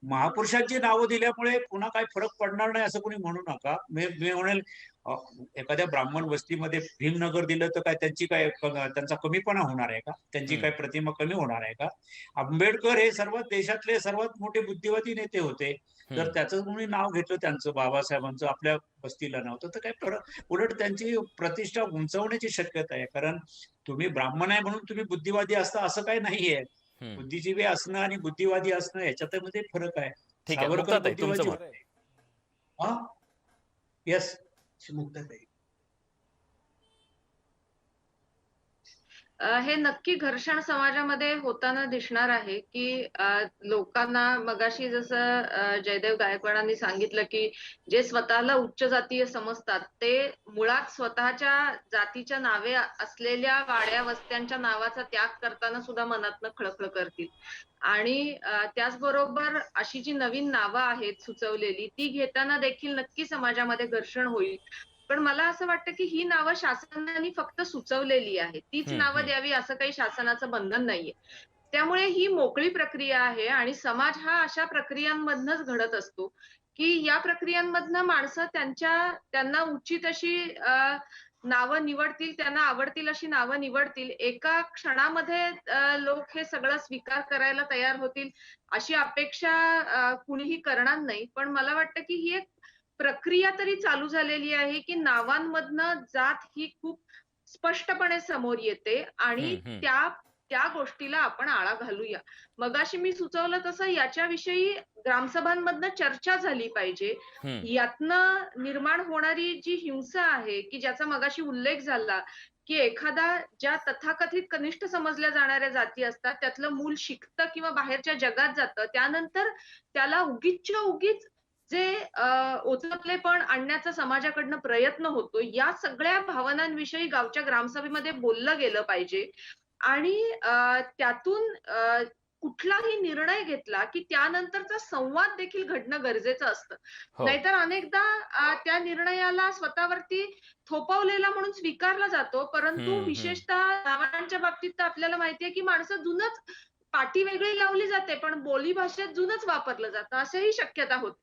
महापुरुषांची नावं दिल्यामुळे पुन्हा काही फरक पडणार नाही असं कोणी म्हणू नका. मी म्हणेल एखाद्या ब्राह्मण वस्तीमध्ये भीमनगर दिलं तर काय त्यांचा कमीपणा होणार आहे का? त्यांची काय प्रतिमा कमी होणार आहे का? आंबेडकर हे देशातले सर्वात मोठे बुद्धिवादी नेते होते. जर त्याचं कोणी नाव घेतलं, त्यांचं बाबासाहेबांचं आपल्या वस्तीला नव्हतं तर काय फरक, उलट त्यांची प्रतिष्ठा उंचावण्याची शक्यता आहे. कारण तुम्ही ब्राह्मण आहे म्हणून तुम्ही बुद्धिवादी असता असं काही नाहीये. बुद्धिजीवी असणं आणि बुद्धिवादी असणं याच्यामध्ये फरक आहे. ठीक आहे, सावरकर मुक्ताताई, बुद्धिवादी तुमचं होते. हा येस मुक्ताताई. हे नक्की घर्षण समाजामध्ये होताना दिसणार आहे की लोकांना मगाशी जसं जयदेव गायकवाडांनी सांगितलं की जे स्वतःला उच्च जातीय समजतात ते मुळात स्वतःच्या जातीच्या नावे असलेल्या वाड्या वस्त्यांच्या नावाचा त्याग करताना सुद्धा मनातनं खळखळ करतील. आणि त्याचबरोबर अशी जी नवीन नावं आहेत सुचवलेली ती घेताना देखील नक्की समाजामध्ये घर्षण होईल. पण मला असं वाटतं की ही नावं शासनाने फक्त सुचवलेली आहेत, तीच नावं द्यावी असं काही शासनाचं बंधन नाहीये. त्यामुळे ही मोकळी प्रक्रिया आहे आणि समाज हा अशा प्रक्रियांमधनच घडत असतो की या प्रक्रियांमधनं माणसं त्यांना उचित अशी नावं निवडतील, त्यांना आवडतील अशी नावं निवडतील. एका क्षणामध्ये लोक हे सगळं स्वीकार करायला तयार होतील अशी अपेक्षा कुणीही करणार नाही. पण मला वाटतं की ही एक प्रक्रिया तरी चालू झालेली आहे की नावांमधनं जात ही खूप स्पष्टपणे समोर येते आणि त्या गोष्टीला आपण आळा घालूया. मगाशी मी सुचवलं तसं याच्याविषयी ग्रामसभांमधनं चर्चा झाली पाहिजे. यातनं निर्माण होणारी जी हिंसा आहे की ज्याचा मगाशी उल्लेख झाला की एखादा ज्या तथाकथित कनिष्ठ समजल्या जाणाऱ्या जाती असतात त्यातलं मूल शिकतं किंवा बाहेरच्या जगात जातं, त्यानंतर त्याला उगीच जे ओचपलेपण आणण्याचा समाजाकडनं प्रयत्न होतो, या सगळ्या भावनांविषयी गावच्या ग्रामसभेमध्ये बोललं गेलं पाहिजे. आणि त्यातून कुठलाही निर्णय घेतला की त्यानंतरचा संवाद देखील घडणं गरजेचं असतं. नाहीतर अनेकदा त्या निर्णयाला स्वतःवरती थोपवलेला म्हणून स्वीकारला जातो, परंतु विशेषतः नावांच्या बाबतीत तर आपल्याला माहितीये की माणसं जुनच पाटी वेगळी लावली जाते पण बोली भाषेत जुनच वापरलं जातं असेही शक्यता होते.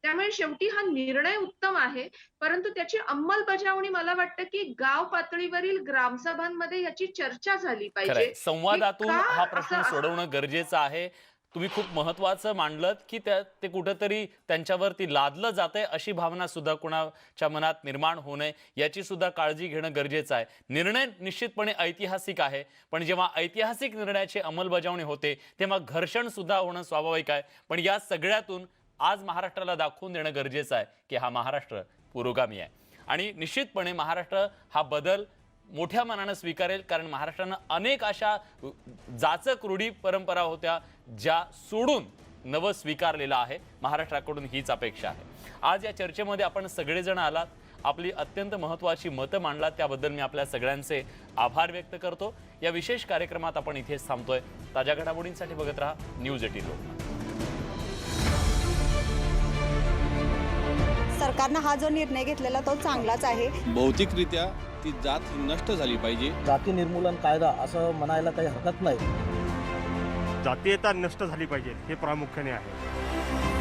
त्यामुळे शेवटी हा निर्णय उत्तम आहे, परंतु त्याची अंमलबजावणी मला वाटतं की गाव पातळीवरील ग्रामसभांमध्ये याची चर्चा झाली पाहिजे. संवादातून हा प्रश्न सोडवणं गरजेचं आहे. तुम्ही खूप महत्वाचं मांडलं की ते कुठेतरी त्यांच्यावरती लादलं जातंय अशी भावना सुद्धा कुणाच्या मनात निर्माण होऊ नये याची सुद्धा काळजी घेणं गरजेचं आहे. निर्णय निश्चितपणे ऐतिहासिक आहे, पण जेव्हा ऐतिहासिक निर्णयाची अंमलबजावणी होते तेव्हा घर्षण सुद्धा होणं स्वाभाविक आहे. पण या सगळ्यातून आज महाराष्ट्राला दाखवून देणं गरजेचं आहे की हा महाराष्ट्र पुरोगामी आहे आणि निश्चितपणे महाराष्ट्र हा बदल मोठ्या मनानं स्वीकारेल. कारण महाराष्ट्रानं अनेक अशा जाचक रूढी परंपरा होत्या ज्या सोडून नवं स्वीकारलेलं आहे. महाराष्ट्राकडून हीच अपेक्षा आहे. आज या चर्चेमध्ये आपण सगळेजण आलात, आपली अत्यंत महत्त्वाची मतं मांडलात, त्याबद्दल मी आपल्या सगळ्यांचे आभार व्यक्त करतो. या विशेष कार्यक्रमात आपण इथेच थांबतोय. ताज्या घडामोडींसाठी बघत राहा न्यूज 18 लोकमत. सरकारनं हा जो निर्णय घेतलेला तो चांगलाच आहे. भौतिकरित्या ती जात ही नष्ट झाली पाहिजे. जाती निर्मूलन कायदा असं म्हणायला काही हरकत नाही. जातीयता नष्ट झाली पाहिजे हे प्रामुख्याने आहे.